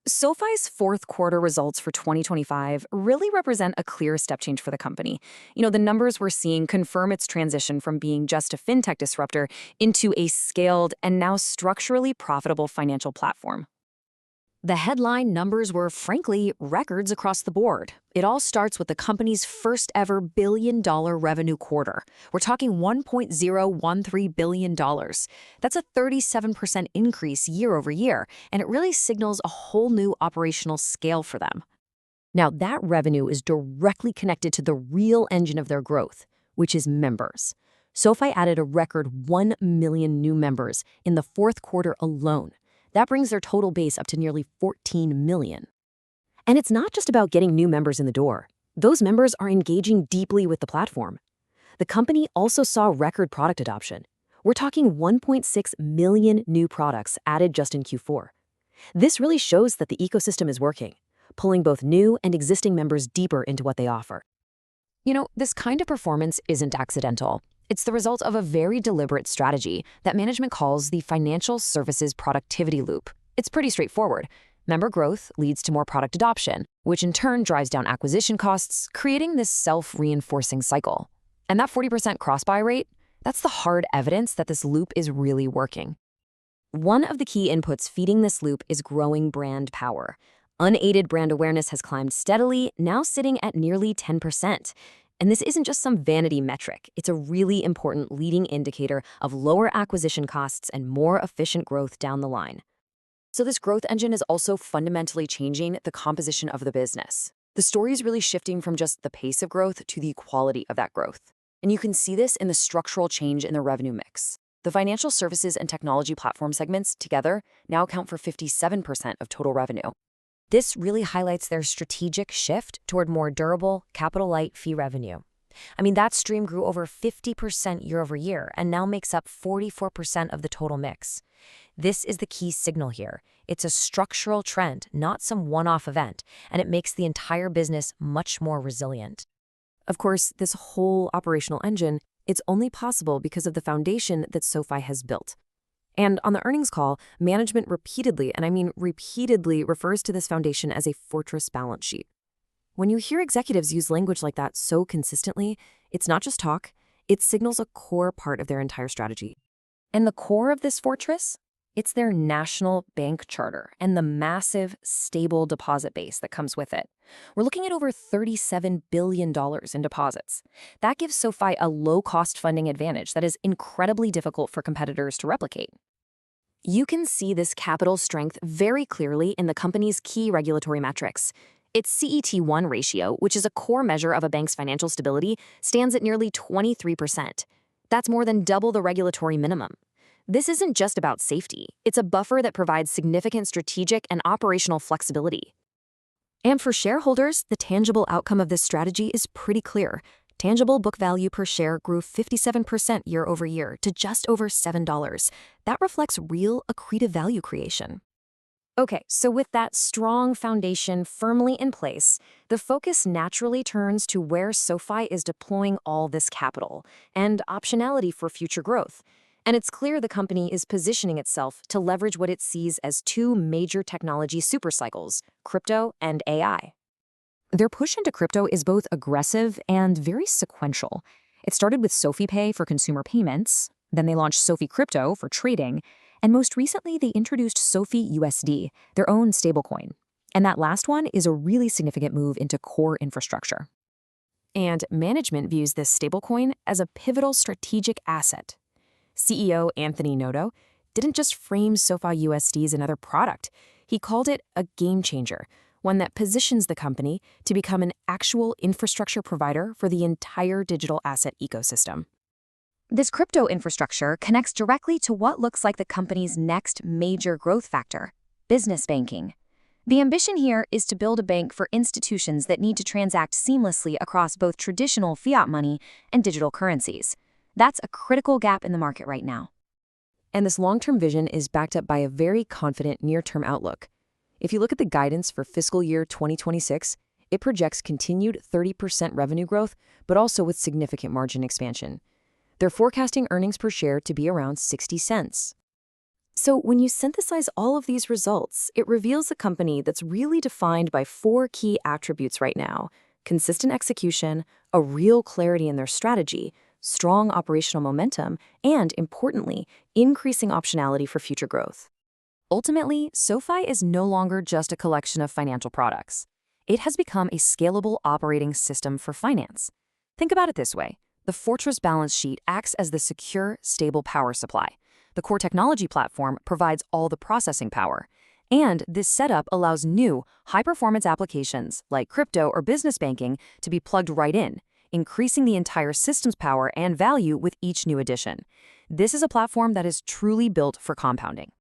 SoFi's fourth quarter results for 2025 really represent a clear step change for the company. The numbers we're seeing confirm its transition from being just a fintech disruptor into a scaled and now structurally profitable financial platform. The headline numbers were, frankly, records across the board. It all starts with the company's first ever billion-dollar revenue quarter. We're talking $1.013 billion. That's a 37% increase year over year, and it really signals a whole new operational scale for them. Now, that revenue is directly connected to the real engine of their growth, which is members. SoFi added a record 1 million new members in the fourth quarter alone. That brings their total base up to nearly 14 million. And it's not just about getting new members in the door. Those members are engaging deeply with the platform. The company also saw record product adoption. We're talking 1.6 million new products added just in Q4. This really shows that the ecosystem is working, pulling both new and existing members deeper into what they offer. This kind of performance isn't accidental. It's the result of a very deliberate strategy that management calls the financial services productivity loop. It's pretty straightforward. Member growth leads to more product adoption, which in turn drives down acquisition costs, creating this self-reinforcing cycle. And that 40% cross-buy rate, that's the hard evidence that this loop is really working. One of the key inputs feeding this loop is growing brand power. Unaided brand awareness has climbed steadily, now sitting at nearly 10%. And this isn't just some vanity metric. It's a really important leading indicator of lower acquisition costs and more efficient growth down the line. So this growth engine is also fundamentally changing the composition of the business. The story is really shifting from just the pace of growth to the quality of that growth. And you can see this in the structural change in the revenue mix. The financial services and technology platform segments together now account for 57% of total revenue. This really highlights their strategic shift toward more durable, capital-light fee revenue. That stream grew over 50% year over year and now makes up 44% of the total mix. This is the key signal here. It's a structural trend, not some one-off event, and it makes the entire business much more resilient. Of course, this whole operational engine, it's only possible because of the foundation that SoFi has built. And on the earnings call, management repeatedly, and I mean repeatedly, refers to this foundation as a fortress balance sheet. When you hear executives use language like that so consistently, it's not just talk, it signals a core part of their entire strategy. And the core of this fortress? It's their national bank charter and the massive, stable deposit base that comes with it. We're looking at over $37 billion in deposits. That gives SoFi a low-cost funding advantage that is incredibly difficult for competitors to replicate. You can see this capital strength very clearly in the company's key regulatory metrics. Its CET1 ratio, which is a core measure of a bank's financial stability, stands at nearly 23%. That's more than double the regulatory minimum. This isn't just about safety. It's a buffer that provides significant strategic and operational flexibility. And for shareholders, the tangible outcome of this strategy is pretty clear. Tangible book value per share grew 57% year over year to just over $7. That reflects real accretive value creation. Okay, so with that strong foundation firmly in place, the focus naturally turns to where SoFi is deploying all this capital and optionality for future growth. And it's clear the company is positioning itself to leverage what it sees as two major technology supercycles, crypto and AI. Their push into crypto is both aggressive and very sequential. It started with SoFi Pay for consumer payments, then they launched SoFi Crypto for trading, and most recently they introduced SoFi USD, their own stablecoin. And that last one is a really significant move into core infrastructure. And management views this stablecoin as a pivotal strategic asset. CEO Anthony Noto didn't just frame SoFi USD as another product. He called it a game changer, one that positions the company to become an actual infrastructure provider for the entire digital asset ecosystem. This crypto infrastructure connects directly to what looks like the company's next major growth factor, business banking. The ambition here is to build a bank for institutions that need to transact seamlessly across both traditional fiat money and digital currencies. That's a critical gap in the market right now. And this long-term vision is backed up by a very confident near-term outlook. If you look at the guidance for fiscal year 2026, it projects continued 30% revenue growth, but also with significant margin expansion. They're forecasting earnings per share to be around 60 cents. So, when you synthesize all of these results, it reveals a company that's really defined by four key attributes right now: consistent execution, a real clarity in their strategy, strong operational momentum, and, importantly, increasing optionality for future growth. Ultimately, SoFi is no longer just a collection of financial products. It has become a scalable operating system for finance. Think about it this way: the Fortress balance sheet acts as the secure, stable power supply. The core technology platform provides all the processing power. And this setup allows new, high-performance applications like crypto or business banking to be plugged right in, increasing the entire system's power and value with each new addition. This is a platform that is truly built for compounding.